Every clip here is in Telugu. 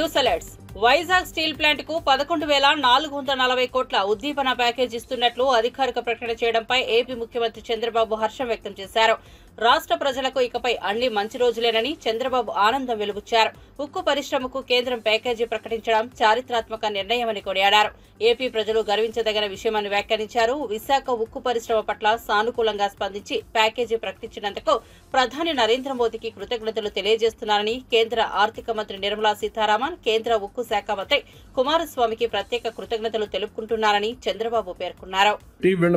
News alerts. Vizag steel plant కు 11,440 కోట్ల ఉద్దీపన ప్యాకేజ్ ఇస్తున్నట్లు అధికారిక ప్రకటన చేయడంపై ఏపీ ముఖ్యమంత్రి చంద్రబాబు హర్షం వ్యక్తం చేశారు. రాష్ట్ర ప్రజలకు ఇకపై అన్ని మంచి రోజులేనని చంద్రబాబు ఆనందం వెలుబుచ్చారు. ఉక్కు పరిశ్రమకు కేంద్రం ప్యాకేజీ ప్రకటించడం చారిత్రాత్మక నిర్ణయమని కొనియాడారు. ఏపీ ప్రజలు గర్వించదగిన విషయమని వ్యాఖ్యానించారు. విశాఖ ఉక్కు పరిశ్రమ పట్ల సానుకూలంగా స్పందించి ప్యాకేజీ ప్రకటించినందుకు ప్రధాని నరేంద్ర మోదీకి కృతజ్ఞతలు తెలియజేస్తున్నారని కేంద్ర ఆర్థిక మంత్రి నిర్మలా సీతారామన్, కేంద్ర ఉక్కు శాఖ మంత్రి కుమారస్వామికి ప్రత్యేక కృతజ్ఞతలు తెలుపుకుంటున్నారని చంద్రబాబు పేర్కొన్నారు.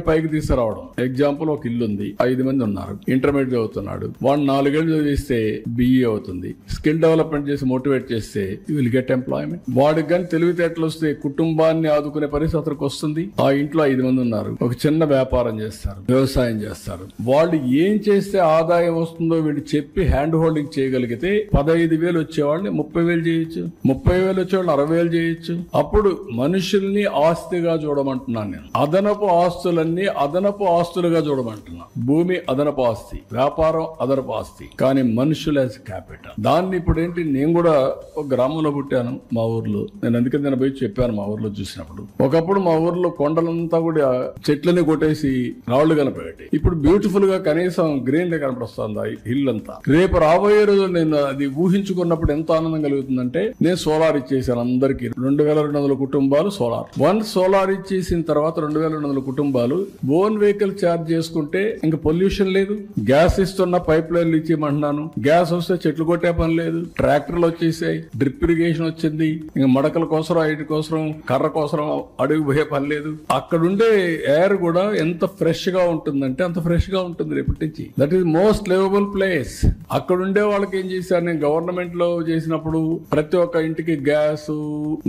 పైకి తీసుకురావడం ఎగ్జాంపుల్, ఒక ఇల్లు ఉంది, 5 మంది ఉన్నారు, ఇంటర్మీడియట్ చదువుతున్నాడు, వాడు 4 ఏళ్ళు చదివిస్తే BE అవుతుంది. స్కిల్ డెవలప్మెంట్ చేసి మోటివేట్ చేస్తే విల్ గెట్ ఎంప్లాయ్మెంట్. వాడికి కానీ తెలివితేటలు వస్తే కుటుంబాన్ని ఆదుకునే పరిస్థితికి వస్తుంది. ఆ ఇంట్లో 5 మంది ఉన్నారు, ఒక చిన్న వ్యాపారం చేస్తారు, వ్యవసాయం చేస్తారు. వాళ్ళు ఏం చేస్తే ఆదాయం వస్తుందో వీళ్ళు చెప్పి హ్యాండ్ హోల్డింగ్ చేయగలిగితే 15,000 వచ్చేవాళ్ళని 30,000 చేయొచ్చు, 30,000 వచ్చేవాళ్ళని 60,000 చేయొచ్చు. అప్పుడు మనుషుల్ని ఆస్తిగా చూడమంటున్నాను నేను. అదనపు ఆస్తులన్నీ అదనపు ఆస్తులుగా చూడమంటున్నా. భూమి అదనపు ఆస్తి, వ్యాపారం అదనపు ఆస్తి, కానీ మనుషులు యాజ్ క్యాపిటల్. దాన్ని ఇప్పుడు ఏంటి, నేను కూడా ఒక గ్రామంలో పుట్టాను మా ఊర్లో. నేను అందుకని నేను పోయి చెప్పాను మా ఊర్లో చూసినప్పుడు. ఒకప్పుడు మా ఊర్లో కొండలంతా కూడా చెట్లని కొట్టేసి రాళ్లు కనపడేటి. ఇప్పుడు బ్యూటిఫుల్ గా కనీసం గ్రీన్ కనపడొస్తుంది ఆ హిల్ అంతా. రేపు రాబోయే రోజులు నేను అది ఊహించుకున్నప్పుడు ఎంత ఆనందం కలుగుతుందంటే, నేను సోలార్ ఇచ్చేసాను అందరికి. 2,200 కుటుంబాలు సోలార్. సోలార్ ఇచ్చేసిన తర్వాత 2,200 కుటుంబాలు ఓన్ వెహికల్ ఛార్జ్ చేసుకుంటే ఇంకా పొల్యూషన్ లేదు. గ్యాస్ ఇస్తున్న పైప్ లైన్లు ఇచ్చేయమంటున్నాను. గ్యాస్ వస్తే చెట్లు కొట్టే పని లేదు, ట్రాక్టర్లు వచ్చేసాయి, డ్రిప్ ఇరిగేషన్ వచ్చింది. ఇంకా మడకల కోసం, ఐటి కోసం, కర్ర కోసం అడుగు పోయే పని లేదు. అక్కడుండే ఎయిర్ కూడా ఎంత ఫ్రెష్ గా ఉంటుందంటే అంత ఫ్రెష్ గా ఉంటుంది రేపటి నుంచి. That is most liveable place. అక్కడుండే వాళ్ళకి ఏం చేశాను నేను గవర్నమెంట్ లో చేసినప్పుడు, ప్రతి ఒక్క ఇంటికి గ్యాస్,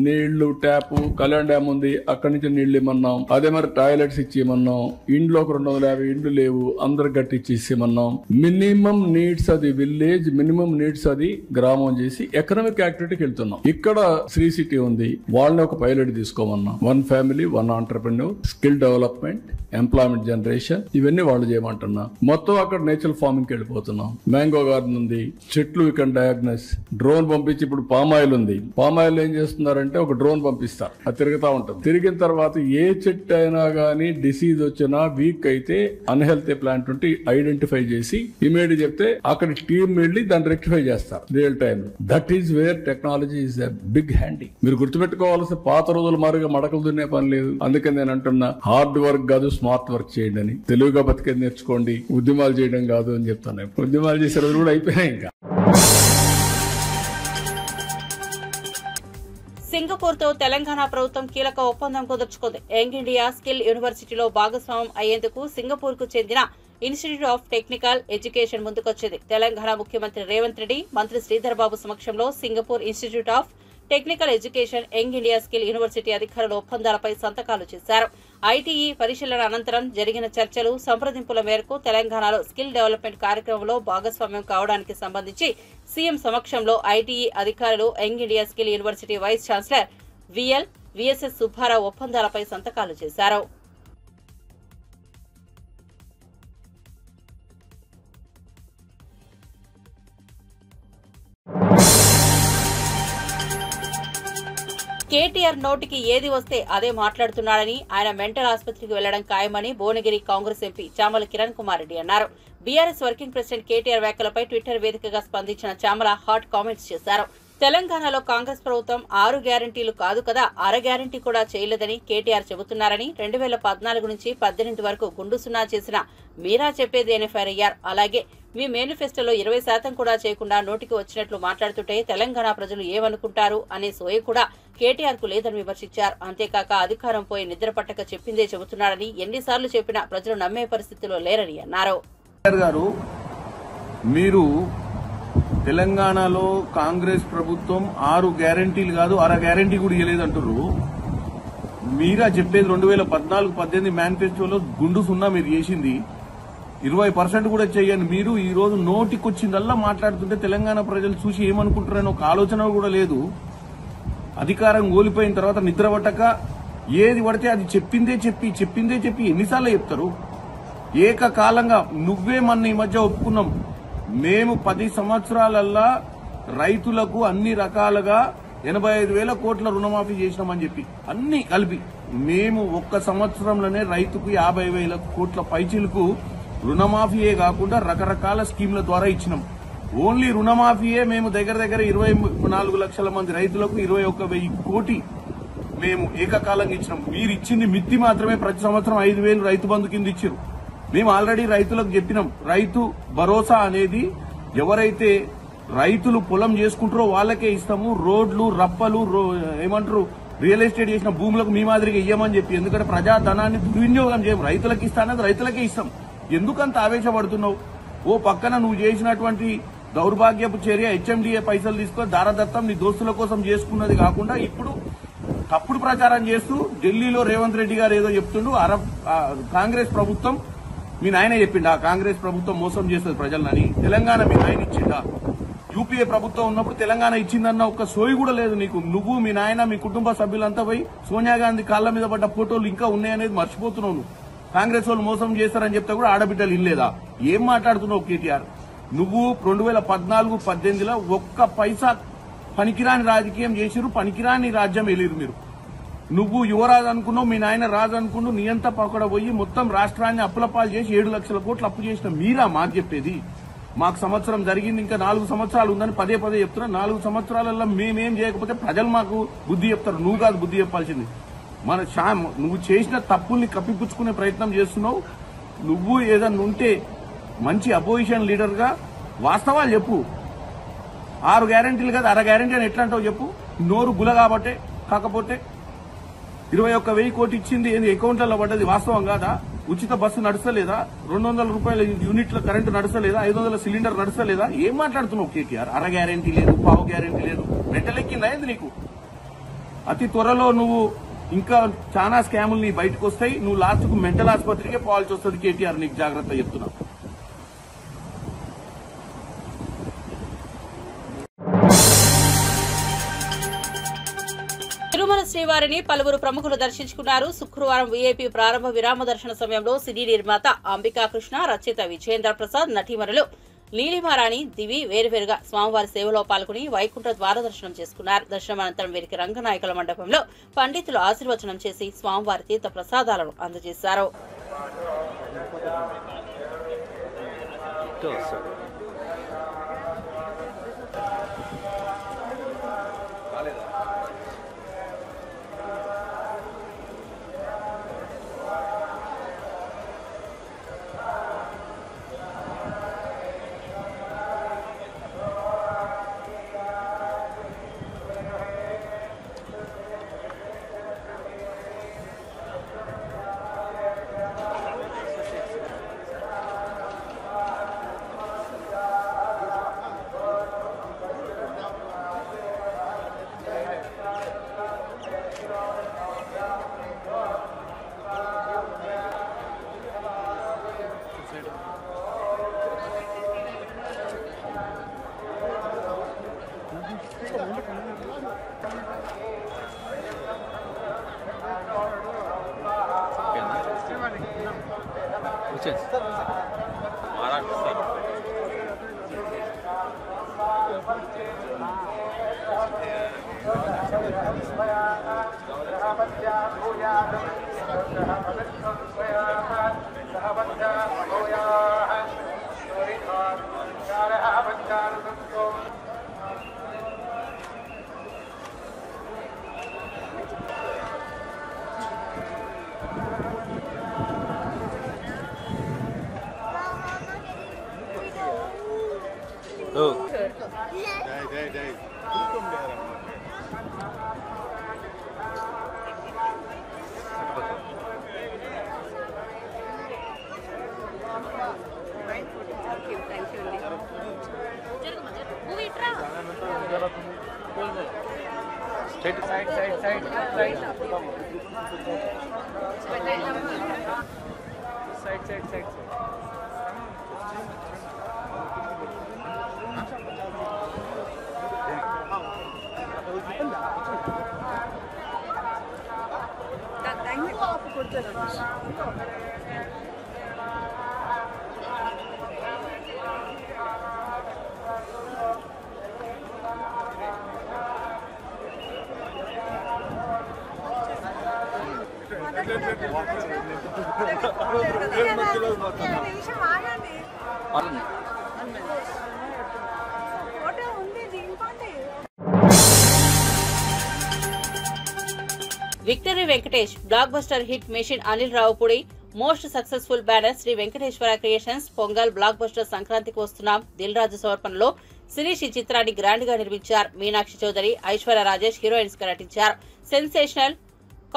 నీళ్లు, ట్యాప్, కళ్యాణ్ డ్యామ్ ఉంది, అక్కడి నుంచి నీళ్లు ఇమ్మన్నాం. అదే మరి టాయిలెట్స్ ఇచ్చేయమన్నాం. ఇండ్లో ఒక 250 ఇండ్లు లేవు, అందరు కట్టించేసేమన్నాం. మినిమం నీడ్స్ అది విలేజ్, మినిమం నీడ్స్ అది గ్రామం చేసి ఎకనామిక్ యాక్టివిటీకి వెళ్తున్నాం. ఇక్కడ శ్రీ సిటీ ఉంది, వాళ్ళని ఒక పైలట్ తీసుకోమన్నాం. 1 family 1 entrepreneur, skill development, employment generation, ఇవన్నీ వాళ్ళు చేయమంటున్నా. మొత్తం అక్కడ నేచురల్ ఫార్మింగ్ కి వెళ్ళిపోతున్నాం. మ్యాంగో గార్డెన్ ఉంది, చెట్లు ఇక్కడ డయాగ్నోస్, డ్రోన్ పంపించి, ఇప్పుడు పామాయిల్ ఉంది. పామాయిల్ ఏం చేస్తున్నారంటే ఒక డ్రోన్ పంపిస్తారు, అది తిరుగుతా ఉంటుంది. తిరిగిన తర్వాత ఏ చెట్టు అయినా గానీ డిసీజ్ వచ్చినా, వీక్ అయితే, అన్హెల్తీ ప్లాంట్ ఉంటే ఐడెంటిఫై చేసి ఇమీడియట్ చెప్తే అక్కడ టీం వెళ్ళి దాన్ని రెక్టిఫై చేస్తారు real time. That is where technology is a big handy. మీరు గుర్తుపెట్టుకోవాల్సిన పాత రోజుల మారిగా మడకలు దున్నే పని లేదు. అందుకని నేను అంటున్నా, హార్డ్ వర్క్ కాదు స్మార్ట్ వర్క్ చేయండి అని. తెలుగుగా బతికేది నేర్చుకోండి, ఉద్యమాలు చేయడం కాదు అని చెప్తాను. ఉద్యమాలు చేసే రోజులు కూడా అయిపోయినాయి. ఇంకా సింగపూర్ తో తెలంగాణ ప్రభుత్వం కీలక ఒప్పందం కుదుర్చుకుంది. యంగ్ ఇండియా స్కిల్ యూనివర్సిటీలో భాగస్వామ్యం అయ్యేందుకు సింగపూర్ కు చెందిన ఇన్స్టిట్యూట్ ఆఫ్ టెక్నికల్ ఎడ్యుకేషన్ ముందుకొచ్చింది. తెలంగాణ ముఖ్యమంత్రి రేవంత్ రెడ్డి, మంత్రి శ్రీధర్ బాబు సమక్షంలో Singapore institute of technical education, young India skill university అధికారులు ఒప్పందాలపై సంతకాలు చేశారు. ఐటీఈ పరిశీలన అనంతరం జరిగిన చర్చలు, సంప్రదింపుల మేరకు తెలంగాణలో స్కిల్ డెవలప్మెంట్ కార్యక్రమంలో భాగస్వామ్యం కావడానికి సంబంధించి సీఎం సమక్షంలో ఐటీఈ అధికారులు, young India skill university vice chancellor VSS Subbarao ఒప్పందాలపై సంతకాలు చేశారు. కేటీఆర్ నోటికి ఏది వస్తే అదే మాట్లాడుతున్నాడని, ఆయన మెంటల్ ఆసుపత్రికి వెళ్లడం ఖాయమని భువనగిరి కాంగ్రెస్ ఎంపీ చామల కిరణ్ కుమార్ రెడ్డి అన్నారు. బీఆర్ఎస్ వర్కింగ్ ప్రెసిడెంట్ కేటీఆర్ వ్యాఖ్యలపై ట్విట్టర్ వేదికగా స్పందించిన చామల హాట్ కామెంట్స్ చేశారు. తెలంగాణలో కాంగ్రెస్ ప్రభుత్వం 6 గ్యారంటీలు కాదు కదా, 1/2 గ్యారంటీ కూడా చేయలేదని కేటీఆర్ చెబుతున్నారని, 2014 నుంచి 18 వరకు గుండు సున్నా చేసిన మీరా చెప్పేది అని ఫైర్ అయ్యారు. అలాగే మీ మేనిఫెస్టోలో 20% కూడా చేయకుండా నోటికి వచ్చినట్లు మాట్లాడుతుంటే తెలంగాణ ప్రజలు ఏమనుకుంటారు అనే సోయ కూడా కేటీఆర్ కు లేదని విమర్శించారు. అంతేకాక అధికారం పోయి నిద్ర పట్టక చెప్పిందే చెబుతున్నారని, ఎన్నిసార్లు చెప్పినా ప్రజలు నమ్మే పరిస్థితిలో లేరని అన్నారు. మీరు తెలంగాణలో కాంగ్రెస్ ప్రభుత్వం 6 గ్యారంటీలు కాదు 1/2 గ్యారంటీ కూడా ఇవ్వలేదంటారు. మీరా చెప్పేది 2014-18 మేనిఫెస్టోలో గుండు సున్నా మీరు చేసింది 20% కూడా చెయ్యండి. మీరు ఈ రోజు నోటికొచ్చిందల్లా మాట్లాడుతుంటే తెలంగాణ ప్రజలు చూసి ఏమనుకుంటారని ఒక ఆలోచన కూడా లేదు. అధికారం కోల్పోయిన తర్వాత నిద్ర పట్టక ఏది పడితే అది చెప్పిందే చెప్పి ఎన్నిసార్లు చెప్తారు? ఏకకాలంగా నువ్వే మన ఈ మధ్య ఒప్పుకున్నాం, మేము 10 సంవత్సరాలల్లా రైతులకు అన్ని రకాలుగా 85,000 కోట్ల రుణమాఫీ చేసినామని చెప్పి అన్ని కలిపి మేము ఒక్క సంవత్సరంలోనే రైతుకు 50,000 కోట్ల పైచీలకు రుణమాఫీయే కాకుండా రకరకాల స్కీమ్ల ద్వారా ఇచ్చినాం. ఓన్లీ రుణమాఫీయే మేము దగ్గర 24 లక్షల మంది రైతులకు 21,000 కోటి మేము ఏకకాలంగా ఇచ్చినాం. మీరు ఇచ్చింది మిత్తి మాత్రమే. ప్రతి సంవత్సరం 5,000 రైతు బంధు కింద ఇచ్చారు. మేము ఆల్రెడీ రైతులకు చెప్పినాం, రైతు భరోసా అనేది ఎవరైతే రైతులు పొలం చేసుకుంటారో వాళ్ళకే ఇస్తాము. రోడ్లు రప్పలు ఏమంటారు రియల్ ఎస్టేట్ చేసిన భూములకు మీ మాదిరిగా ఇయ్యమని చెప్పి, ఎందుకంటే ప్రజాధనాన్ని దుర్వినియోగం చేయం, రైతులకు ఇస్తానది రైతులకే ఇస్తాం. ఎందుకంత ఆవేశపడుతున్నావు? ఓ పక్కన నువ్వు చేసినటువంటి దౌర్భాగ్యపు చర్య హెచ్ఎండిఏ పైసలు తీసుకొని దారదత్తం నీ దోస్తుల కోసం చేసుకున్నది కాకుండా ఇప్పుడు తప్పుడు ప్రచారం చేస్తూ ఢిల్లీలో రేవంత్ రెడ్డి గారు ఏదో చెప్తుండు. కాంగ్రెస్ ప్రభుత్వం మీ నాయన చెప్పిండా కాంగ్రెస్ ప్రభుత్వం మోసం చేస్తుంది ప్రజలని? తెలంగాణ మీ నాయన ఇచ్చిండా? యూపీఏ ప్రభుత్వం ఉన్నప్పుడు తెలంగాణ ఇచ్చిందన్న ఒక్క సోయి కూడా లేదు నీకు. నువ్వు మీ నాయన మీ కుటుంబ సభ్యులంతా పోయి సోనియా గాంధీ కాళ్ల మీద పడ్డ ఫోటోలు ఇంకా ఉన్నాయనేది మర్చిపోతున్నావు. నువ్వు కాంగ్రెస్ వాళ్ళు మోసం చేస్తారని చెప్తే కూడా ఆడబిడ్డలు ఇల్లేదా? ఏం మాట్లాడుతున్నావు కేటీఆర్? నువ్వు 2014-18లో ఒక్క పైసా పనికిరాని రాజకీయం చేసిరు, పనికిరాని రాజ్యం వెళ్ళిరు మీరు. నువ్వు యువరాజు అనుకున్నావు, మీ నాయన రాజు అనుకున్నావు, నియంత పక్కడ పోయి మొత్తం రాష్ట్రాన్ని అప్పులపాలు చేసి 7 లక్షల కోట్లు అప్పు చేసిన మీరా మాకు చెప్పేది? మాకు సంవత్సరం జరిగింది, ఇంకా 4 సంవత్సరాలు ఉందని పదే చెప్తున్నా. 4 సంవత్సరాలలో మేమేం చేయకపోతే ప్రజలు మాకు బుద్ధి చెప్తారు. నువ్వు కాదు బుద్ధి చెప్పాల్సింది. నువ్వు చేసిన తప్పుల్ని కప్పిపుచ్చుకునే ప్రయత్నం చేస్తున్నావు. నువ్వు ఏదన్నా ఉంటే మంచి అపోజిషన్ లీడర్ గా వాస్తవాలు చెప్పు. 6 గ్యారెంటీలు కాదు 6 గ్యారెంటీ అని ఎట్లా అంటావు చెప్పు. నోరు గుల కాబట్టే. కాకపోతే 21,000 కోటి ఇచ్చింది ఏంది అకౌంట్లలో పడ్డది వాస్తవం కాదా? ఉచిత బస్సు నడుస్తలేదా? 200 రూపాయల యూనిట్ల కరెంటు నడుస్తలేదా? 500 సిలిండర్ నడుస్తలేదా? ఏం మాట్లాడుతున్నావు కేటీఆర్? 6 గ్యారెంటీ లేదు, పావు గ్యారెంటీ లేదు. మెంటలెక్కిందా ఏంది నీకు? అతి త్వరలో నువ్వు ఇంకా చాలా స్కాములు నీ బయటకు వస్తాయి. నువ్వు లాస్ట్ కు మెంటల్ ఆసుపత్రికే పోవాల్సి వస్తుంది కేటీఆర్. నీకు జాగ్రత్త చెప్తున్నా. తిరుమల శ్రీవారిని పలువురు ప్రముఖులు దర్శించుకున్నారు. శుక్రవారం వీఐపీ ప్రారంభ విరామ దర్శన సమయంలో సినీ నిర్మాత అంబికా కృష్ణ, రచయిత విజయేంద్ర ప్రసాద్, నటీమణులు నీలిమారాణి, దివి వేరువేరుగా స్వామివారి సేవలో పాల్గొని వైకుంఠ ద్వార దర్శనం చేసుకున్నారు. దర్శనం అనంతరం వీరికి రంగనాయకుల మండపంలో పండితులు ఆశీర్వచనం చేసి స్వామివారి తీర్థ ప్రసాదాలను అందజేశారు. Victory Venkatesh blockbuster hit machine Anil Ravipudi most successful banner Sri Venkateswara creations Pongal blockbuster సంక్రాంతికి వస్తున్నాం దిల్ రాజు సమర్పణలో శిరీష్ ఈ చిత్రాన్ని గ్రాండ్ గా నిర్మించారు. మీనాక్షి చౌదరి, ఐశ్వర్య రాజేష్ హీరోయిన్స్ గా నటించారు. Sensational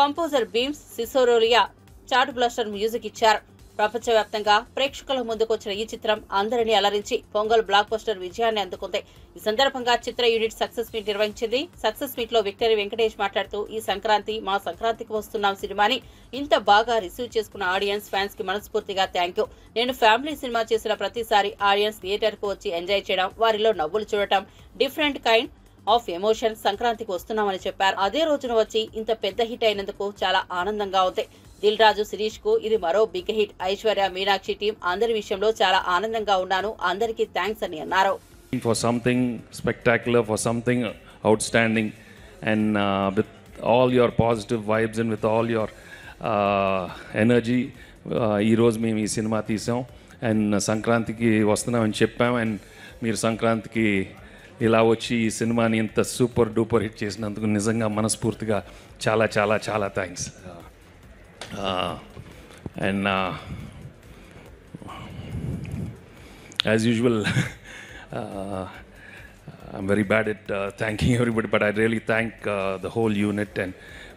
composer Bheems Ceciroleo chartbuster music ఇచ్చారు. ప్రపంచవ్యాప్తంగా ప్రేక్షకుల ముందుకు వచ్చిన ఈ చిత్రం అందరినీ అలరించి పొంగల్ బ్లాక్ బస్టర్ విజయాన్ని అందుకుంది. ఈ సందర్భంగా చిత్ర యూనిట్ సక్సెస్ మీట్ నిర్వహించింది. సక్సెస్ మీట్ లో విక్టరీ వెంకటేష్ మాట్లాడుతూ ఈ సంక్రాంతి మా సంక్రాంతికి వస్తున్నాం సినిమాని ఇంత బాగా రిసీవ్ చేసుకున్న ఆడియన్స్ ఫ్యాన్స్ కి మనస్ఫూర్తిగా థ్యాంక్ యూ. నేను ఫ్యామిలీ సినిమా చేసిన ప్రతిసారి ఆడియన్స్ థియేటర్ కు వచ్చి ఎంజాయ్ చేయడం, వారిలో నవ్వులు చూడటం, డిఫరెంట్ కైండ్ ఆఫ్ ఎమోషన్ సంక్రాంతికి వస్తున్నామని చెప్పారు. అదే రోజున వచ్చి ఇంత పెద్ద హిట్ అయినందుకు చాలా ఆనందంగా ఉంది. దిల్ రాజు, శిరీష్ కు ఇది మరో big hit. Aishwarya, Meenakshi team అందరి విషయంలో చాలా ఆనందంగా ఉన్నాను. అందరికీ థ్యాంక్స్ అని అన్నారు. For something spectacular, for something outstanding, and with all your positive vibes and with all your energy, ఈ రోజు మేము ఈ సినిమా తీసాం అండ్ సంక్రాంతికి వస్తున్నామని చెప్పాం. అండ్ మీరు సంక్రాంతికి ఇలా వచ్చి ఈ సినిమాని ఇంత సూపర్ డూపర్ హిట్ చేసినందుకు నిజంగా మనస్ఫూర్తిగా చాలా చాలా చాలా thanks. And as usual, I'm very bad at thanking everybody, but I really thank the whole unit and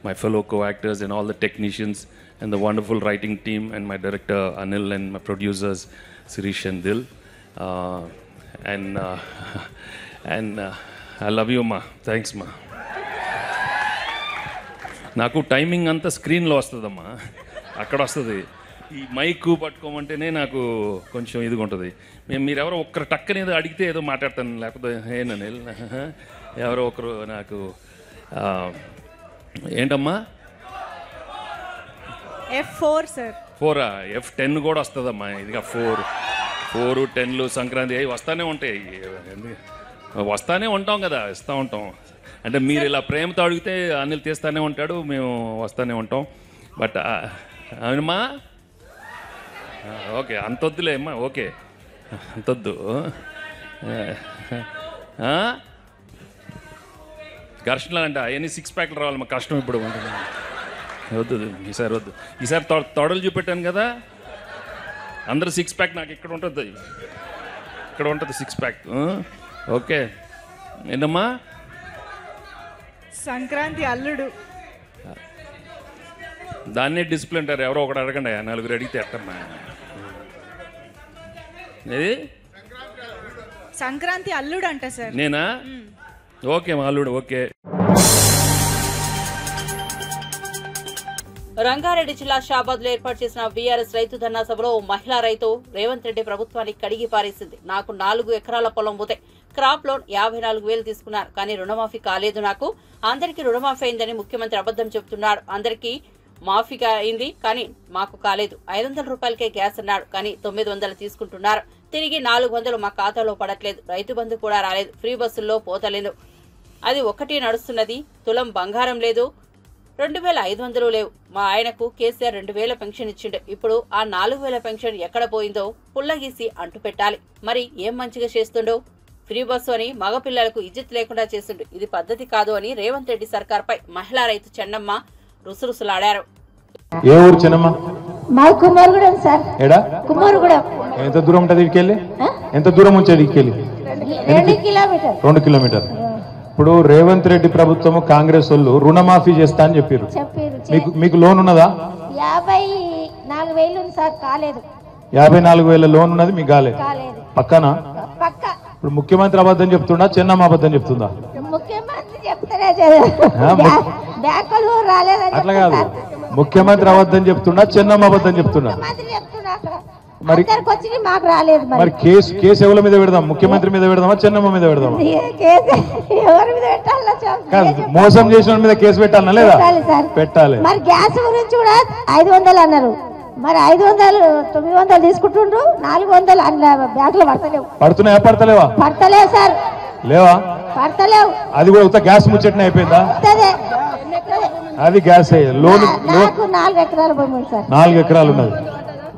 my fellow co-actors and all the technicians and the wonderful writing team and my director Anil and my producers Sirish and Dil. And I love you, ma. Thanks, ma. నాకు టైమింగ్ అంతా స్క్రీన్లో వస్తుందమ్మా, అక్కడ వస్తుంది. ఈ మైక్ పట్టుకోమంటేనే నాకు కొంచెం ఇదిగా ఉంటుంది. మీరెవరో ఒక్కరు టక్కని ఏదో అడిగితే ఏదో మాట్లాడతాను, లేకపోతే ఏనని ఎవరో ఒకరు నాకు ఏంటమ్మా F4 సార్ 4 F10 కూడా వస్తుందమ్మా. ఇదిగా 4 10 సంక్రాంతి అవి వస్తూనే ఉంటాయి. వస్తూనే ఉంటాం కదా, ఇస్తూ ఉంటాం. అంటే మీరు ఇలా ప్రేమతో అడిగితే అనిల్ తీస్తూనే ఉంటాడు, మేము వస్తూనే ఉంటాం. బట్ అవునమ్మా, ఓకే అంతొద్దులే అమ్మా, ఓకే అంతొద్దు. ఘర్షణలు అంటే అవన్నీ 6 ప్యాక్లు రావాలి, మాకు కష్టం ఇప్పుడు ఉంటుంది. వద్దు ఈసారి వద్దు. ఈసారి తొడలు చూపెట్టాను కదా, అందరూ 6 ప్యాక్ నాకు ఇక్కడ ఉంటుంది, ఇక్కడ ఉంటుంది 6 ప్యాక్. ఓకే ఏంటమ్మా సంక్రాంతి అల్లుడు దాన్నే డిసిప్లిన్ అంటారు. ఎవరో ఒకటి అడగండి, 4 అడిగితే ఎట్టమ్మా. ఏది సంక్రాంతి అల్లుడు అంట సార్. నేనా? ఓకే మా అల్లుడు. ఓకే. రంగారెడ్డి జిల్లా షాబాద్ లో ఏర్పాటు చేసిన బీఆర్ఎస్ రైతు ధర్నా సభలో మహిళా రైతు రేవంత్ రెడ్డి ప్రభుత్వాన్ని కడిగి పారేసింది. నాకు 4 ఎకరాల పొలం పోతే క్రాప్ లోన్ 54,000 తీసుకున్నారు, కానీ రుణమాఫీ కాలేదు. నాకు అందరికీ రుణమాఫీ అయిందని ముఖ్యమంత్రి అబద్ధం చెబుతున్నాడు. అందరికీ మాఫీగా అయింది, కానీ మాకు కాలేదు. 500 రూపాయలకే గ్యాస్ అన్నాడు, కానీ 900 తీసుకుంటున్నారు. తిరిగి 400 మా ఖాతాలో పడట్లేదు. రైతు బంధు కూడా రాలేదు. ఫ్రీ బస్సుల్లో పోతలేదు, అది ఒక్కటి నడుస్తున్నది. తులం బంగారం లేదు, 2,500 లేవు. మా ఆయనకు కేసీఆర్ 2,000 పెన్షన్ ఇచ్చిండు. ఇప్పుడు ఆ 4,000 పెన్షన్ ఎక్కడ పోయిందో పుల్లగీసి అంటు పెట్టాలి. మరి ఏం మంచిగా చేస్తుండో? ఫ్రీ బస్సు అని మగపిల్లలకు ఇజ్జత్ లేకుండా చేసిండు. ఇది పద్ధతి కాదు అని రేవంత్ రెడ్డి సర్కార్పై మహిళా రైతు చెన్నమ్మ రుసరుసలాడారు. ఏ ఊరు చెన్నమ్మ? మా కుమారుగూడెం సార్. ఏడా? కుమారుగూడెం. ఎంత దూరం ఉంటుంది ఇక్కడికి? ఎంత దూరం ఉంచేది ఇక్కడికి? 2 కిలోమీటర్. 2 కిలోమీటర్. ఇప్పుడు రేవంత్ రెడ్డి ప్రభుత్వం కాంగ్రెస్ వాళ్ళు రుణమాఫీ చేస్తా అని చెప్పారు. మీకు లోన్ ఉన్నదా? 54,000 ఉంది సార్, కాలేదు. 54,000 లోన్ ఉన్నది, మీకు కాలేదు. పక్కనా? పక్క. ఇప్పుడు ముఖ్యమంత్రి అబద్ధం చెప్తుండా, చెన్నమ్మ అబద్ధం చెప్తుందా? ముఖ్యమంత్రి చెప్తానే బ్యాంకులు రాలేదని. అట్లా కాదు, ముఖ్యమంత్రి అబద్ధం చెప్తుండా, చెన్నమ్మ అబద్ధం చెప్తున్నా? మరి మాకు రాలేదు. మరి కేసు ఎవరి మీద పెడదాం? ముఖ్యమంత్రి మీద పెడదామా, చెన్నమ్మ మీద పెడదామా? ఎవరి మీద పెట్టాలి? మోసం చేసిన మీద కేసు పెట్టాలన్నా లేదా? పెట్టాలి. మరి గ్యాస్ గురించి కూడా 500 అన్నారు. మరి 500 900 తీసుకుంటుండ్రు, 400 బ్యాంకులు పడతలేవు. పడుతున్నాయా? పడతలేవా? పడతలేవు సార్. లేవా? పడతలేవు. అది కూడా గ్యాస్ ముచ్చట్నే అయిపోయిందా? అది గ్యాస్ లోన్ నాకు 4 ఎకరాల భూమి ఉంది సార్. 4 ఎకరాలు ఉన్నది.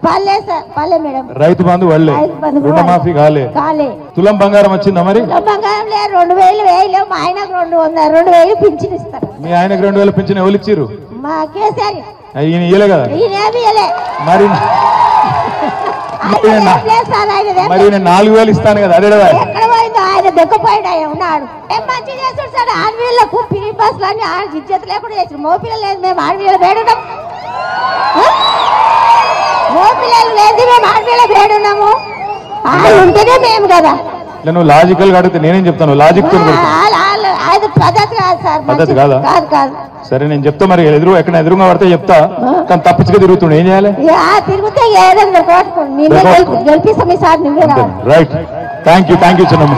పల్లె సార్, పల్లె మేడం. రైతు బంధు వాళ్ళే, రైతు బంధు రుణమాఫీ కాలే. తులం బంగారం వచ్చిందా మరి? తులం బంగారం లేదు, 2000 వేయలేవు. మా ఆయనకు 200 పింఛన్ ఇస్తారు. మీ ఆయనకు 2000 పింఛన్ ఎవరు ఇచ్చారు? మా కేసీఆర్. ఈయన ఇయ్యలే కదా మరి. మరి నేను 4000 ఇస్తాను కదా, అదే కదా. ఎక్కడ పోయిందో ఆయన దొక్కపోయాడు. ఆయన ఉన్నాడు ఏం మంచి చేస్తాడు సార్. ఆడపిల్లలకు పిరి బస్సులు అన్ని ఇజ్జత్ లేకుండా చేసారు. మోపిల్లలు లేదు, మేము ఆడపిల్లలు వేడున్నాం. మోపిల్లలు లేదు, మేము ఆడపిల్లలు వేడున్నాము. వాళ్ళు ఉంటేనే మేము కదా. నేను లాజికల్ గా అడిగితే నేనేం చెప్తాను? లాజిక్ తో అది పద్ధతి కాదు సార్. పద్ధతి కాదా? కాదు కాదు. సరే నేను చెప్తా, మరి ఎక్కడ ఎదురుగా పడితే చెప్తా, కానీ తప్పించుగా తిరుగుతుండే ఏం చేయాలి? తిరిగితే ఏదైనా గెలిపిస్తాం ఈ సార్. నువ్వే రైట్. థ్యాంక్ యూ చిన్నమ్మ.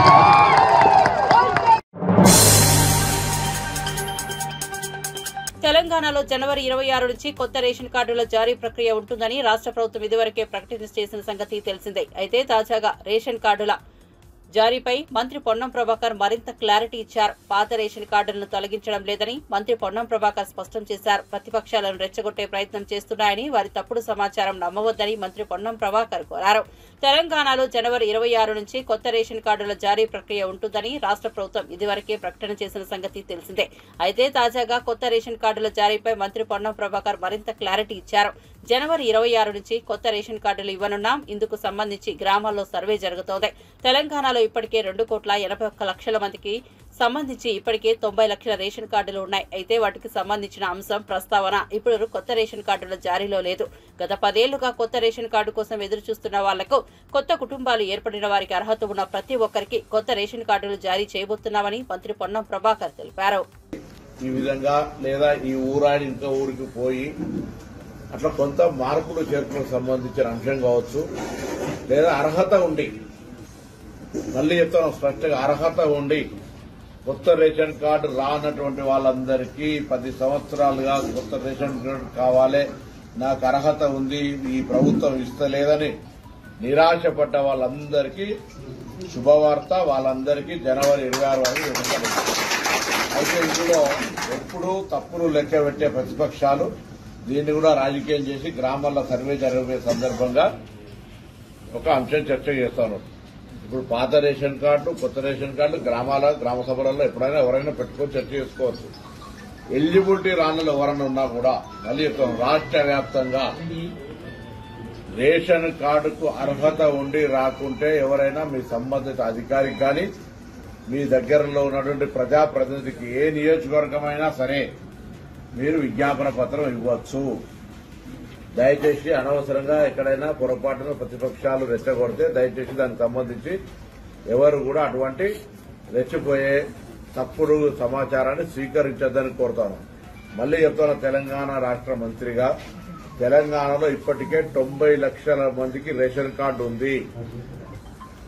తెలంగాణలో జనవరి 26 నుంచి కొత్త రేషన్ కార్డుల జారీ ప్రక్రియ ఉంటుందని రాష్ట్ర ప్రభుత్వం ఇదివరకే ప్రకటన చేసిన సంగతి తెలిసిందే. అయితే తాజాగా రేషన్ కార్డుల జారీపై మంత్రి పొన్నం ప్రభాకర్ మరింత క్లారిటీ ఇచ్చారు. పాత రేషన్ కార్డులను తొలగించడం లేదని మంత్రి పొన్నం ప్రభాకర్ స్పష్టం చేశారు. ప్రతిపక్షాలను రెచ్చగొట్టే ప్రయత్నం చేస్తున్నాయని, వారి తప్పుడు సమాచారం నమ్మవద్దని మంత్రి పొన్నం ప్రభాకర్ కోరారు. తెలంగాణలో జనవరి 26 నుంచి కొత్త రేషన్ కార్డుల జారీ ప్రక్రియ ఉంటుందని రాష్ట్ర ప్రభుత్వం ఇదివరకే ప్రకటన చేసిన సంగతి తెలిసిందే. అయితే తాజాగా కొత్త రేషన్ కార్డుల జారీపై మంత్రి పొన్నం ప్రభాకర్ మరింత క్లారిటీ ఇచ్చారు. జనవరి 26 నుంచి కొత్త రేషన్ కార్డులు ఇవ్వనున్నాం. ఇందుకు సంబంధించి గ్రామాల్లో సర్వే జరుగుతోంది. తెలంగాణలో ఇప్పటికే 2,81,00,000 మందికి సంబంధించి ఇప్పటికే 90 లక్షల రేషన్ కార్డులు ఉన్నాయి. అయితే వాటికి సంబంధించిన అంశం ప్రస్తావన ఇప్పుడు కొత్త రేషన్ కార్డుల జారీలో లేదు. గత 10 ఏళ్లుగా కొత్త రేషన్ కార్డు కోసం ఎదురు చూస్తున్న వాళ్లకు, కొత్త కుటుంబాలు ఏర్పడిన వారికి అర్హత ఉన్న ప్రతి ఒక్కరికి కొత్త రేషన్ కార్డులు జారీ చేయబోతున్నామని మంత్రి పొన్నం ప్రభాకర్ తెలిపారు. ఈ విధంగా లేదా ఈ ఊరాడి ఇంకో ఊరికి పోయి అట్లా కొంత మార్పులు చేర్పులకు సంబంధించిన అంశం కావచ్చు, లేదా అర్హత ఉండి, మళ్ళీ చెప్తాను స్పష్టంగా, అర్హత ఉండి కొత్త రేషన్ కార్డు రానటువంటి వాళ్ళందరికీ 10 సంవత్సరాలుగా కొత్త రేషన్ కార్డు కావాలి, నాకు అర్హత ఉంది, ఈ ప్రభుత్వం ఇస్తలేదని నిరాశపడ్డ వాళ్ళందరికీ శుభవార్త. వాళ్ళందరికీ జనవరి 26 వరకు ఇవ్వబడింది. అయితే ఇందులో ఎప్పుడూ తప్పులు లెక్క పెట్టే ప్రతిపక్షాలు దీన్ని కూడా రాజకీయం చేసి గ్రామాల్లో సర్వే జరిగే సందర్భంగా ఒక అంశం చర్చ చేస్తాను. ఇప్పుడు పాత రేషన్ కార్డు, కొత్త రేషన్ కార్డు గ్రామ సభలలో ఎప్పుడైనా ఎవరైనా పెట్టుకొని చర్చ చేసుకోవచ్చు. ఎలిజిబిలిటీ రానులు ఎవరైనా ఉన్నా కూడా మళ్ళీ రాష్ట్ర వ్యాప్తంగా రేషన్ కార్డుకు అర్హత ఉండి రాకుంటే ఎవరైనా మీ సంబంధిత అధికారికి కానీ మీ దగ్గరలో ఉన్నటువంటి ప్రజాప్రతినిధికి ఏ నియోజకవర్గమైనా సరే మీరు విజ్ఞాపన పత్రం ఇవ్వచ్చు. దయచేసి అనవసరంగా ఎక్కడైనా పొరపాటున ప్రతిపక్షాలు రెచ్చగొడితే దయచేసి దానికి సంబంధించి ఎవరు కూడా అటువంటి రెచ్చిపోయే తప్పుడు సమాచారాన్ని స్వీకరించొద్దని కోరుతాను. మళ్లీ చెప్తున్న తెలంగాణ రాష్ట్ర మంత్రిగా తెలంగాణలో ఇప్పటికే 90 లక్షల మందికి రేషన్ కార్డు ఉంది.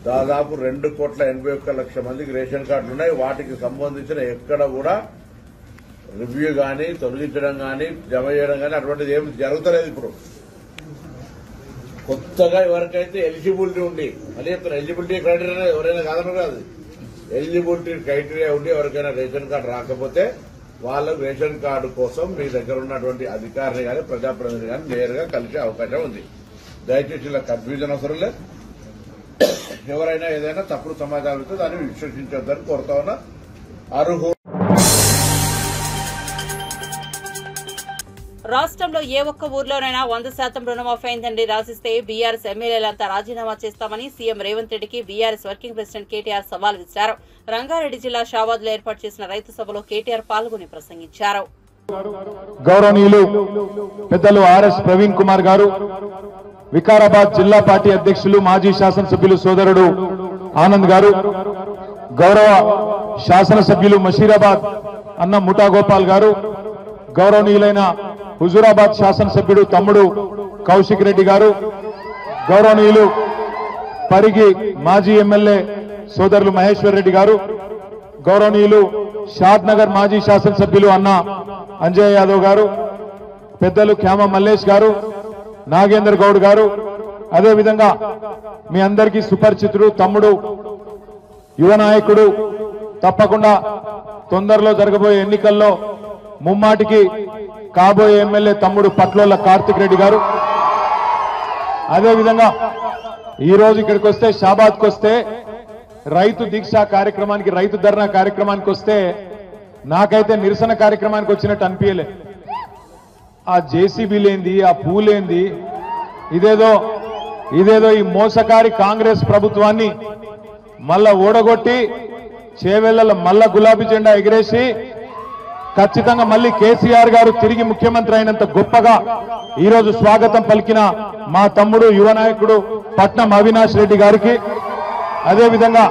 దాదాపు 2,81,00,000 మందికి రేషన్ కార్డులు ఉన్నాయి. వాటికి సంబంధించిన ఎక్కడ కూడా రివ్యూ గాని, తొలగించడం గాని, జమ చేయడం గాని అటువంటిది ఏమి జరుగుతలేదు. ఇప్పుడు కొత్తగా ఎవరికైతే ఎలిజిబిలిటీ ఉండి, మళ్ళీ చెప్తున్నా ఎలిజిబిలిటీ క్రైటీరియా ఎవరైనా కాదనరు కాదు, ఎలిజిబిలిటీ క్రైటీరియా ఉండి ఎవరికైనా రేషన్ కార్డు రాకపోతే వాళ్ళకు రేషన్ కార్డు కోసం మీ దగ్గర ఉన్నటువంటి అధికారిని కానీ ప్రజాప్రతినిధి కానీ నేరుగా కలిసే అవకాశం ఉంది. దయచేసి ఇలా కన్ఫ్యూజన్ అవసరం లేదు. ఎవరైనా ఏదైనా తప్పుడు సమాచారం ఇస్తే దాన్ని విశ్వసించొద్దని కోరుతా ఉన్నా. అర్హులు రాష్ట్రంలో ఏ ఒక్క ఊర్లోనైనా 100% రుణమాఫీ అయిందని రాసిస్తే బీఆర్ఎస్ ఎమ్మెల్యేలంతా రాజీనామా చేస్తామని సీఎం రేవంత్ రెడ్డికి బీఆర్ఎస్ వర్కింగ్ ప్రెసిడెంట్ కేటీఆర్ సవాల్ విసిరారు. రంగారెడ్డి జిల్లా షాబాద్లో ఏర్పాటు చేసిన రైతు సభలో కేటీఆర్ పాల్గొని ప్రసంగించారు. గౌరవనీయులు పెద్దలు ఆర్ఎస్ ప్రవీణ్ కుమార్ గారు, వికారాబాద్ జిల్లా పార్టీ అధ్యక్షులు మాజీ శాసనసభ్యులు సోదరుడు ఆనంద్ గారు, గౌరవ శాసనసభ్యులు మషీరాబాద్ అన్న ముఠా గోపాల్ గారు, గౌరవనీయులైన హుజూరాబాద్ శాసనసభ్యుడు తమ్ముడు కౌశిక్ రెడ్డి గారు, గౌరవనీయులు పరిగి మాజీ ఎమ్మెల్యే సోదరులు మహేశ్వర్ రెడ్డి గారు, గౌరవనీయులు షాద్ నగర్ మాజీ శాసనసభ్యులు అన్న అంజయ్ యాదవ్ గారు, పెద్దలు క్యామ మల్లేష్ గారు, నాగేందర్ గౌడ్ గారు, అదేవిధంగా మీ అందరికీ సుపరిచితుడు తమ్ముడు యువ నాయకుడు, తప్పకుండా తొందరలో జరగబోయే ఎన్నికల్లో ముమ్మాటికి కాబోయే ఎమ్మెల్యే తమ్ముడు పట్లోళ్ళ కార్తిక్ రెడ్డి గారు, అదేవిధంగా ఈ రోజు ఇక్కడికి వస్తే షాబాద్కి వస్తే రైతు దీక్ష కార్యక్రమానికి, రైతు ధర్నా కార్యక్రమానికి వస్తే నాకైతే నిరసన కార్యక్రమానికి వచ్చినట్టు అనిపించలే. ఆ జేసీబీలేంది, ఆ పూలేంది, ఇదేదో ఈ మోసకారి కాంగ్రెస్ ప్రభుత్వాన్ని మళ్ళా ఓడగొట్టి చేవెళ్ల మళ్ళా గులాబీ జెండా ఎగిరేసి ఖచ్చితంగా మళ్ళీ కేసీఆర్ గారు తిరిగి ముఖ్యమంత్రి అయినంత గొప్పగా ఈ రోజు స్వాగతం పలికిన మా తమ్ముడు యువ నాయకుడు పట్నం అవినాష్ రెడ్డి గారికి, అదేవిధంగా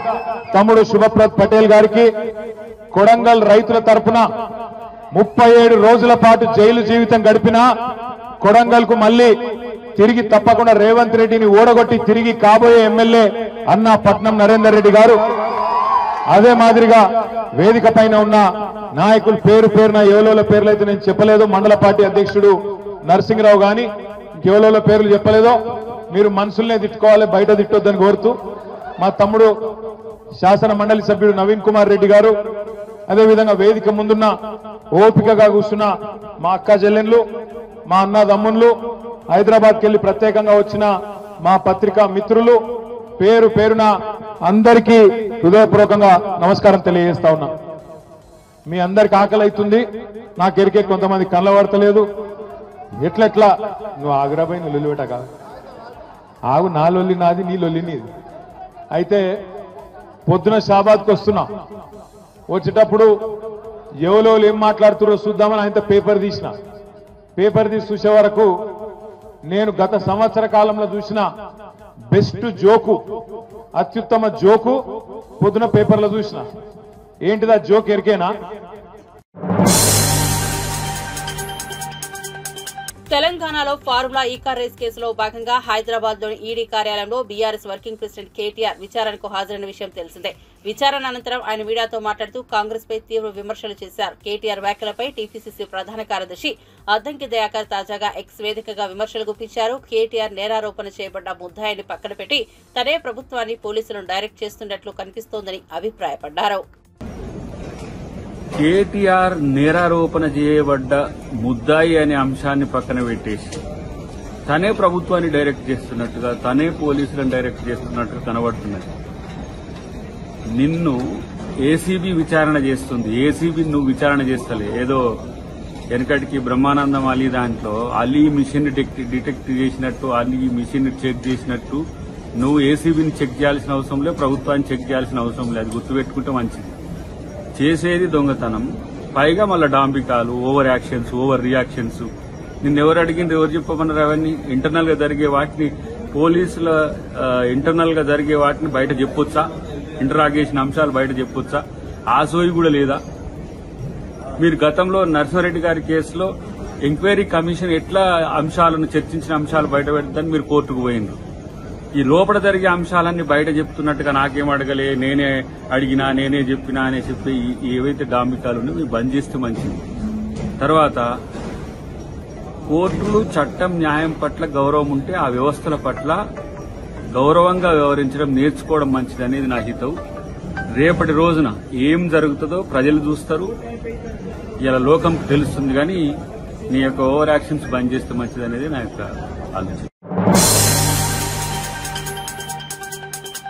తమ్ముడు శుభప్రద్ పటేల్ గారికి, కొడంగల్ రైతుల తరఫున 37 రోజుల పాటు జైలు జీవితం గడిపిన కొడంగల్ కు మళ్ళీ తిరిగి తప్పకుండా రేవంత్ రెడ్డిని ఓడగొట్టి తిరిగి కాబోయే ఎమ్మెల్యే అన్న పట్నం నరేందర్ రెడ్డి గారు, అదే మాదిరిగా వేదిక పైన ఉన్న నాయకులు పేరు పేరున ఎవలోల పేర్లు అయితే నేను చెప్పలేదు, మండల పార్టీ అధ్యక్షుడు నరసింహరావు గాని ఇంకెవలోల పేర్లు చెప్పలేదో మీరు మనసులనే తిట్టుకోవాలి, బయట తిట్టొద్దని కోరుతూ మా తమ్ముడు శాసన మండలి సభ్యుడు నవీన్ కుమార్ రెడ్డి గారు, అదేవిధంగా వేదిక ముందున్న ఓపికగా కూర్చున్న మా అక్క చెల్లెన్లు, మా అన్న తమ్ముళ్ళు, హైదరాబాద్కి వెళ్లి ప్రత్యేకంగా వచ్చిన మా పత్రికా మిత్రులు, పేరు పేరున అందరికీ హృదయపూర్వకంగా నమస్కారం తెలియజేస్తా ఉన్నా. మీ అందరికి ఆకలి అవుతుంది, నాకెరికే కొంతమంది కళ్ళ పడతలేదు. ఎట్లెట్లా నువ్వు ఆగ్రాబాయి నువ్వు లొల్లి పెట్టక ఆగు, నా లొల్లి నాది, నీ లొల్లి నీది. అయితే పొద్దున షాబాద్కి వస్తున్నా, వచ్చేటప్పుడు ఎవరో ఏం మాట్లాడుతున్నారో చూద్దామని ఆయన పేపర్ తీసి చూసే వరకు నేను గత సంవత్సర కాలంలో చూసిన బెస్ట్ జోకు, అత్యుత్తమ జోకు పొద్దున పేపర్లో చూసిన. ఏంటిదా జోక్ ఎరికేనా? తెలంగాణలో ఫార్ములా ఈ కార్ రేస్ కేసులో భాగంగా హైదరాబాద్ లోని ఈడీ కార్యాలయంలో బీఆర్ఎస్ వర్కింగ్ ప్రెసిడెంట్ కేటీఆర్ విచారణకు హాజరైన విషయం తెలిసిందే. విచారణ అనంతరం ఆయన మీడియాతో మాట్లాడుతూ కాంగ్రెస్ పై తీవ్ర విమర్శలు చేశారు. కేటీఆర్ వ్యాఖ్యలపై టీపీసీసీ ప్రధాన కార్యదర్శి అద్దంకి దయాకర్ తాజాగా ఎక్స్ వేదికగా విమర్శలు గుప్పించారు. కేటీఆర్ నేరారోపణ చేయబడ్డ ముద్దాయిని పక్కన పెట్టి తనే ప్రభుత్వాన్ని పోలీసులను డైరెక్ట్ చేస్తున్నట్లు కనిపిస్తోందని అభిప్రాయపడ్డారు. కేటీఆర్ నేరారోపణ చేయబడ్డ ముద్దాయి అనే అంశాన్ని పక్కన పెట్టేసి తనే ప్రభుత్వాన్ని డైరెక్ట్ చేస్తున్నట్టుగా, తనే పోలీసులను డైరెక్ట్ చేస్తున్నట్టుగా కనబడుతున్నది. నిన్ను ఏసీబీ విచారణ చేస్తుంది. ఏసీబీ నువ్వు విచారణ చేస్తలే. ఏదో వెనకటికి బ్రహ్మానందం అలీ దాంట్లో అలీ మిషన్ డిటెక్ట్ చేసినట్టు, అలీ మిషన్ చెక్ చేసినట్టు నువ్వు ఏసీబీని చెక్ చేయాల్సిన అవసరం లేదు, ప్రభుత్వాన్ని చెక్ చేయాల్సిన అవసరం లేదు. అది గుర్తుపెట్టుకుంటే మంచిది. చేసేది దొంగతనం, పైగా మళ్ళీ డాంబికాలు, ఓవర్ యాక్షన్స్, ఓవర్ రియాక్షన్స్. నిన్నెవరు అడిగింది, ఎవరు చెప్పమన్నారు? అవన్నీ ఇంటర్నల్ గా జరిగే వాటిని, పోలీసుల ఇంటర్నల్ గా జరిగే వాటిని బయట చెప్పొచ్చా? ఇంటరాగేషన్ అంశాలు బయట చెప్పొచ్చా? ఆ సోయి కూడా లేదా? మీరు గతంలో నరసింహారెడ్డి గారి కేసులో ఎంక్వైరీ కమిషన్ ఎట్లా అంశాలను చర్చించిన అంశాలు బయట పెడతారని మీరు కోర్టుకు పోయినారు. ఈ లోపల జరిగే అంశాలన్నీ బయట చెప్తున్నట్టుగా నాకేం అడగలే, నేనే అడిగినా, నేనే చెప్పినా అని చెప్పి ఏవైతే డాంబికాలు ఉన్నాయో మీరు బంద్ చేస్తే మంచిది. తర్వాత కోర్టులు, చట్టం, న్యాయం పట్ల గౌరవం ఉంటే ఆ వ్యవస్థల పట్ల గౌరవంగా వ్యవహరించడం నేర్చుకోవడం మంచిది అనేది నా హితవు. రేపటి రోజున ఏం జరుగుతుందో ప్రజలు చూస్తారు, ఇలా లోకం తెలుస్తుంది. కానీ నీ యొక్క ఓవర్ యాక్షన్స్ బంద్ చేస్తే మంచిది అనేది నా యొక్క ఆలోచన.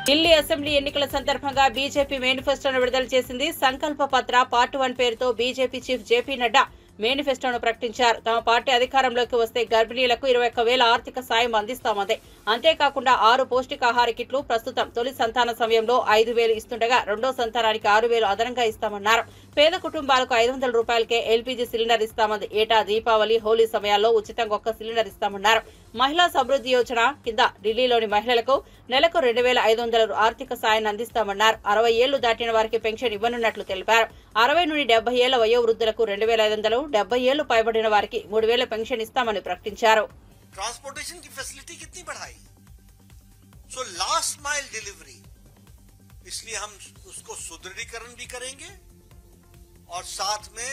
ఢిల్లీ అసెంబ్లీ ఎన్నికల సందర్భంగా బీజేపీ మేనిఫెస్టోను విడుదల చేసింది. సంకల్ప పత్ర పార్ట్ 1 పేరుతో బీజేపీ చీఫ్ జేపీ నడ్డా మేనిఫెస్టోను ప్రకటించారు. తమ పార్టీ అధికారంలోకి వస్తే గర్భిణీలకు 21,000 ఆర్థిక సాయం అందిస్తామంది. అంతేకాకుండా 6 పౌష్టికాహార కిట్లు ప్రస్తుతం తొలి సంతాన సమయంలో 5,000 ఇస్తుండగా రెండో సంతానానికి 6,000 అదనంగా ఇస్తామన్నారు. పేద కుటుంబాలకు 500 రూపాయలకే ఎల్పీజీ సిలిండర్ ఇస్తామంది. ఏటా దీపావళి, హోలీ సమయాల్లో ఉచితంగా 1 సిలిండర్ ఇస్తామన్నారు. మహిళా సమృద్ధి యోజన కింద ఢిల్లీలోని మహిళలకు నెలకు 2,500 ఆర్థిక సాయాన్ని అందిస్తామన్నారు. 60 ఏళ్లు దాటిన వారికి పెన్షన్ ఇవ్వనున్నట్లు తెలిపారు. 60 నుండి 70 ఏళ్ల వయోవృద్ధులకు 2,500, 70 ఏళ్లు పైబడిన వారికి 3,000 పెన్షన్ ఇస్తామని ప్రకటించారు. ट्रांसपोर्टेशन की फैसिलिटी कितनी बढ़ाई, सो लास्ट माइल डिलीवरी, इसलिए हम उसको सुदृढ़ीकरण भी करेंगे और साथ में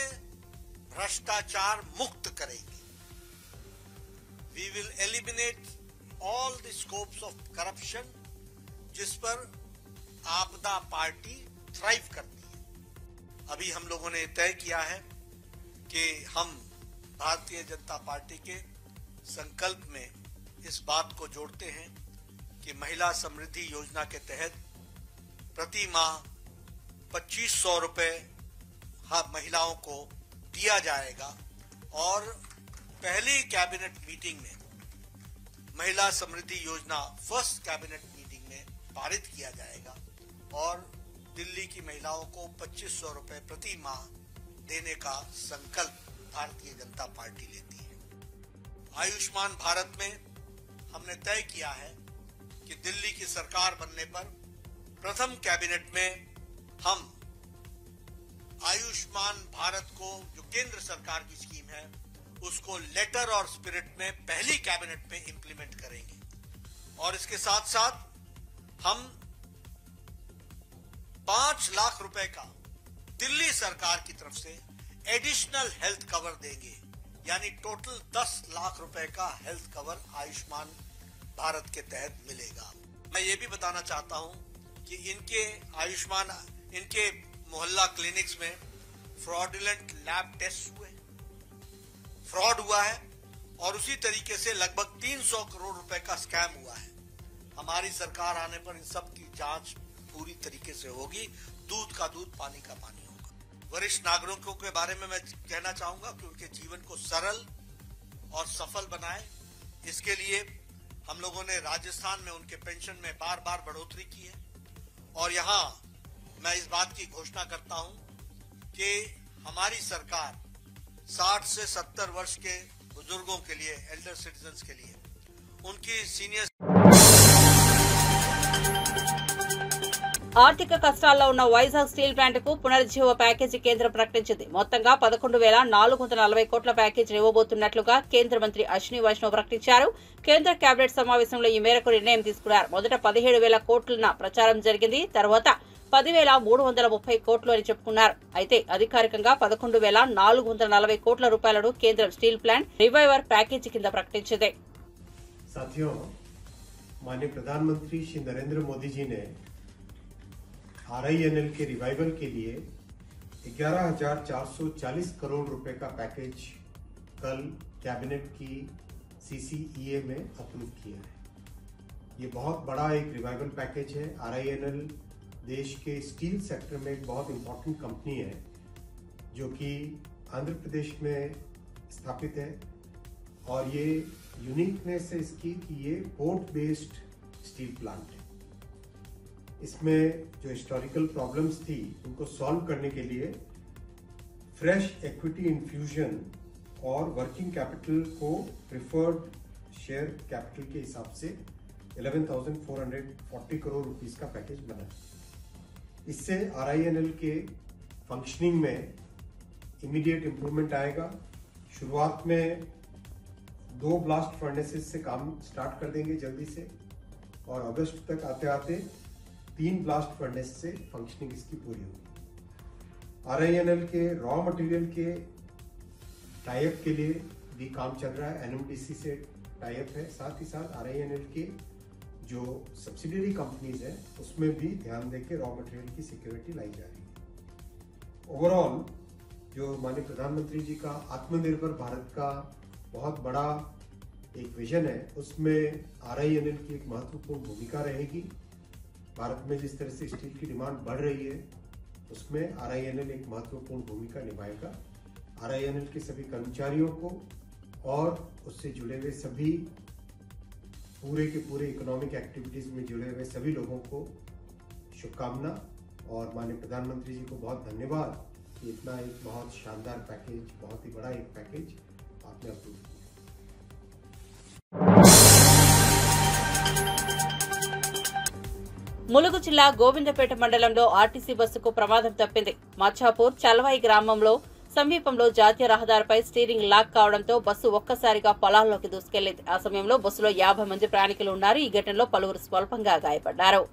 भ्रष्टाचार मुक्त करेंगे. We will eliminate all the scopes of corruption जिस पर आपदा पार्टी थ्राइव करती है. अभी हम लोगों ने तय किया है कि हम भारतीय जनता पार्टी के संकल्प में इस बात को जोड़ते हैं कि महिला समृद्धि योजना के तहत प्रति माह 2500 रुपए महिलाओं को दिया जाएगा और पहली कैबिनेट मीटिंग में महिला समृद्धि योजना फर्स्ट कैबिनेट मीटिंग में पारित किया जाएगा और दिल्ली की महिलाओं को 2500 रुपए प्रति माह देने का संकल्प भारतीय जनता पार्टी लेती है। आयुष्मान भारत में हमने तय किया है कि दिल्ली की सरकार बनने पर प्रथम कैबिनेट में हम आयुष्मान भारत को जो केंद्र सरकार की स्कीम है उसको लेटर और स्पिरिट में पहली कैबिनेट में इंप्लीमेंट करेंगे और इसके साथ साथ हम 5 लाख रुपए का दिल्ली सरकार की तरफ से एडिशनल हेल्थ कवर देंगे, यानी टोटल 10 लाख रुपए का हेल्थ कवर आयुष्मान भारत के तहत मिलेगा। मैं ये भी बताना चाहता हूं कि इनके मोहल्ला क्लिनिक्स में फ्रॉडुलेंट लैब टेस्ट हुए, फ्रॉड हुआ है और उसी तरीके से लगभग 300 करोड़ रुपए का स्कैम हुआ है। हमारी सरकार आने पर इन सब की जांच पूरी तरीके से होगी, दूध का दूध पानी का पानी होगा। वरिष्ठ नागरिकों के बारे में मैं कहना चाहूंगा कि उनके जीवन को सरल और सफल बनाए, इसके लिए हम लोगों ने राजस्थान में उनके पेंशन में बार बार बढ़ोतरी की है और यहाँ मैं इस बात की घोषणा करता हूं कि हमारी सरकार 60 से 70 वर्ष के बुजुर्गों के लिए, एल्डर सिटीजन्स के लिए उनकी सीनियर ఆర్థిక కష్టాల్లో ఉన్న వైజాగ్ స్టీల్ ప్లాంట్కు పునరుజ్జీవ ప్యాకేజీ కేంద్రం ప్రకటించింది. మొత్తంగా 11,440 కోట్ల ప్యాకేజీని ఇవ్వబోతున్నట్లుగా కేంద్ర మంత్రి అశ్విని వైష్ణవ్ ప్రకటించారు. కేంద్ర కేబినెట్ సమావేశంలో ఈ మేరకు నిర్ణయం తీసుకున్నారు. మొదట 17,000 కోట్ల ప్రచారం జరిగింది. తర్వాత 10,330 కోట్లు అని చెప్పుకున్నారు. అయితే అధికారికంగా 11,440 కోట్ల రూపాయలను కేంద్రం స్టీల్ ప్లాంట్ రివైవర్ ప్యాకేజీ కింద ప్రకటించింది. साथियों, माननीय प्रधानमंत्री श्री नरेंद्र मोदी जी ने RINL के रिवाइवल के लिए 11,440 करोड़ रुपए का पैकेज कल कैबिनेट की CCEA में अप्रूव किया है। ये बहुत बड़ा एक रिवाइवल पैकेज है। RINL देश के स्टील सेक्टर में एक बहुत इम्पोर्टेंट कंपनी है जो कि आंध्र प्रदेश में स्थापित है और ये यूनिकनेस है इसकी कि ये पोर्ट बेस्ड स्टील प्लांट है। इसमें जो हिस्टोरिकल प्रॉब्लम्स थी उनको सॉल्व करने के लिए फ्रेश इक्विटी इन्फ्यूजन और वर्किंग कैपिटल को प्रिफर्ड शेयर कैपिटल के हिसाब से 11,440 करोड़ रुपीस का पैकेज बना। इससे RINL के फंक्शनिंग में इमीडिएट इम्प्रूवमेंट आएगा। शुरुआत में 2 ब्लास्ट फर्नेसेस से काम स्टार्ट कर देंगे जल्दी से और अगस्त तक आते आते 3 ब्लास्ट फर्नेस से फंक्शनिंग इसकी पूरी होगी। RINL के रॉ मटेरियल के टाइप के लिए भी काम चल रहा है, NMDC से टाइप है। साथ ही साथ RINL के जो सब्सिडियरी कंपनीज है उसमें भी ध्यान देकर रॉ मटेरियल की सिक्योरिटी लाई जा रही है। ओवरऑल जो माननीय प्रधानमंत्री जी का आत्मनिर्भर भारत का बहुत बड़ा एक विजन है, उसमें RINL की एक महत्वपूर्ण भूमिका रहेगी। भारत में जिस तरह से स्टील की डिमांड बढ़ रही है उसमें RINL एक महत्वपूर्ण भूमिका निभाएगा। RINL के सभी कर्मचारियों को और उससे जुड़े हुए सभी पूरे के पूरे इकोनॉमिक एक्टिविटीज में जुड़े हुए सभी लोगों को शुभकामना और माननीय प्रधानमंत्री जी को बहुत धन्यवाद कि इतना एक बहुत शानदार पैकेज, बहुत ही बड़ा एक पैकेज आपने अप्रूव किया। ములుగు జిల్లా గోవిందపేట మండలంలో ఆర్టీసీ బస్సుకు ప్రమాదం తప్పింది. మచ్చాపూర్ చల్వాయి గ్రామంలో సమీపంలో జాతీయ రహదారిపై స్టీరింగ్ లాక్ కావడంతో బస్సు ఒక్కసారిగా పొలాల్లోకి దూసుకెళ్లింది. ఆ సమయంలో బస్సులో 50 మంది ప్రయాణికులు ఉన్నారు. ఈ ఘటనలో పలువురు స్వల్పంగా గాయపడ్డారు.